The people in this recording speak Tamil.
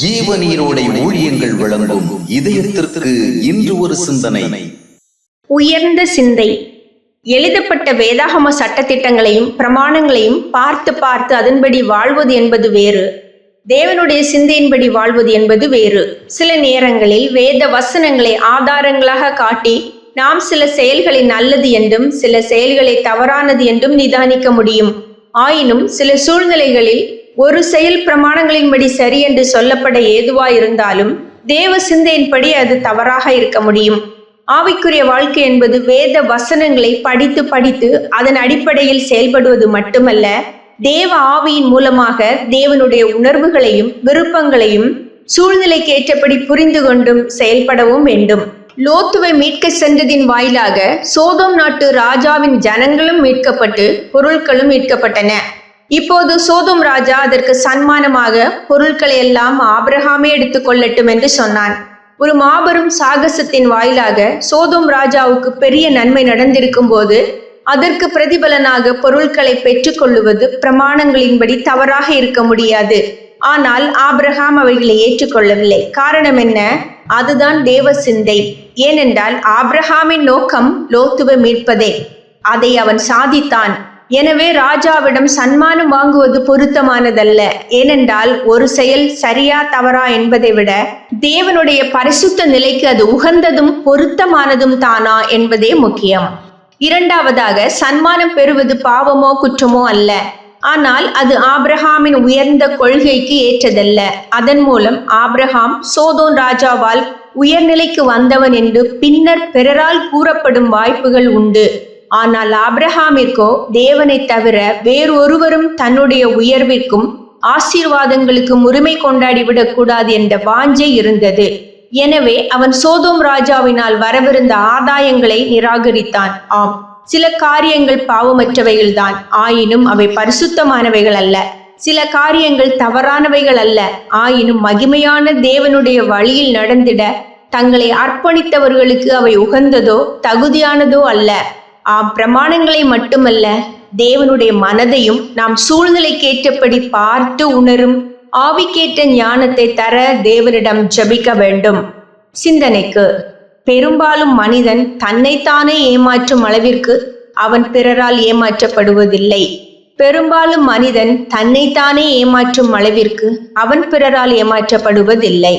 ஜீவநீரோடை ஊழியங்கள் வழங்கும் இதயத்திற்கு இன்று ஒரு சிந்தனை. உயர்ந்த சிந்தை. எழுதப்பட்ட வேதாகம சட்டத்திட்டங்களையும் பிரமாணங்களையும் பார்த்து அதன்படி வாழ்வது என்பது வேறு, தேவனுடைய சிந்தையின்படி வாழ்வது என்பது வேறு. சில நேரங்களில் வேத வசனங்களை ஆதாரங்களாக காட்டி நாம் சில செயல்களை நல்லது என்றும் சில செயல்களை தவறானது என்றும் நிதானிக்க முடியும். ஆயினும் சில சூழ்நிலைகளில் ஒரு செயல் பிரமாணங்களின்படி சரி என்று சொல்லப்பட ஏதுவாயிருந்தாலும் தேவ சிந்தையின்படி அது தவறாக இருக்க முடியும். ஆவிக்குரிய வாழ்க்கை என்பது வேத வசனங்களை படித்து அதன் அடிப்படையில் செயல்படுவது மட்டுமல்ல, தேவ ஆவியின் மூலமாக தேவனுடைய உணர்வுகளையும் விருப்பங்களையும் சூழ்நிலைக்கு ஏற்றபடி புரிந்து கொண்டும் செயல்படவும் வேண்டும். லோத்துவை மீட்க சென்றதின் வாயிலாக சோதோம் நாட்டு ராஜாவின் ஜனங்களும் மீட்கப்பட்டு பொருட்களும் மீட்கப்பட்டன. இப்போது சோதோம் ராஜா அதற்கு சன்மானமாக பொருட்களை எல்லாம் ஆபிரகாமே எடுத்துக் கொள்ளட்டும் என்று சொன்னான். ஒரு மாபெரும் சாகசத்தின் வாயிலாக சோதோம் ராஜாவுக்கு பெரிய நன்மை நடந்திருக்கும் போது அதற்கு பிரதிபலனாக பொருட்களை பெற்றுக்கொள்ளுவது பிரமாணங்களின்படி தவறாக இருக்க முடியாது. ஆனால் ஆபிரகாம் அவைகளை ஏற்றுக்கொள்ளவில்லை. காரணம் என்ன? அதுதான் தேவ சிந்தை. ஏனென்றால் ஆபிரகாமின் நோக்கம் லோத்துவை மீட்பதே. அதை அவன் சாதித்தான். எனவே ராஜாவிடம் சன்மானம் வாங்குவது பொருத்தமானதல்ல. ஏனென்றால் ஒரு செயல் சரியா தவறா என்பதை விட தேவனுடைய பரிசுத்த நிலைக்கு அது உகந்ததும் பொருத்தமானதும் தானா என்பதே முக்கியம். இரண்டாவதாக, சன்மானம் பெறுவது பாவமோ குற்றமோ அல்ல. ஆனால் அது ஆபிரகாமின் உயர்ந்த கொள்கைக்கு ஏற்றதல்ல. அதன் மூலம் ஆபிரகாம் சோதோம் ராஜாவால் உயர்நிலைக்கு வந்தவன் என்று பின்னர் பிறரால் கூறப்படும் வாய்ப்புகள் உண்டு. ஆனால் ஆபிரகாமிற்கோ தேவனை தவிர வேறொருவரும் தன்னுடைய உயர்விற்கும் ஆசீர்வாதங்களுக்கும் உரிமை கொண்டாடிவிடக் கூடாது என்ற வாஞ்சை இருந்தது. எனவே அவன் சோதோம் ராஜாவினால் வரவிருந்த ஆதாயங்களை நிராகரித்தான். ஆம், சில காரியங்கள் பாவமற்றவைகள்தான், ஆயினும் அவை பரிசுத்தமானவைகள் அல்ல. சில காரியங்கள் தவறானவைகள் அல்ல, ஆயினும் மகிமையான தேவனுடைய வழியில் நடந்திட தங்களை அர்ப்பணித்தவர்களுக்கு அவை உகந்ததோ தகுதியானதோ அல்ல. பிரமாணங்களை மட்டுமல்ல, தேவனுடைய மனதையும் நாம் சூழ்நிலைக்கேற்றபடி பார்த்து உணரும் ஆவிக்கேற்ற ஞானத்தை தர தேவனிடம் ஜெபிக்க வேண்டும். சிந்தனைக்கு, பெரும்பாலும் மனிதன் தன்னைத்தானே ஏமாற்றும் அளவிற்கு அவன் பிறரால் ஏமாற்றப்படுவதில்லை. பெரும்பாலும் மனிதன் தன்னைத்தானே ஏமாற்றும் அளவிற்கு அவன் பிறரால் ஏமாற்றப்படுவதில்லை.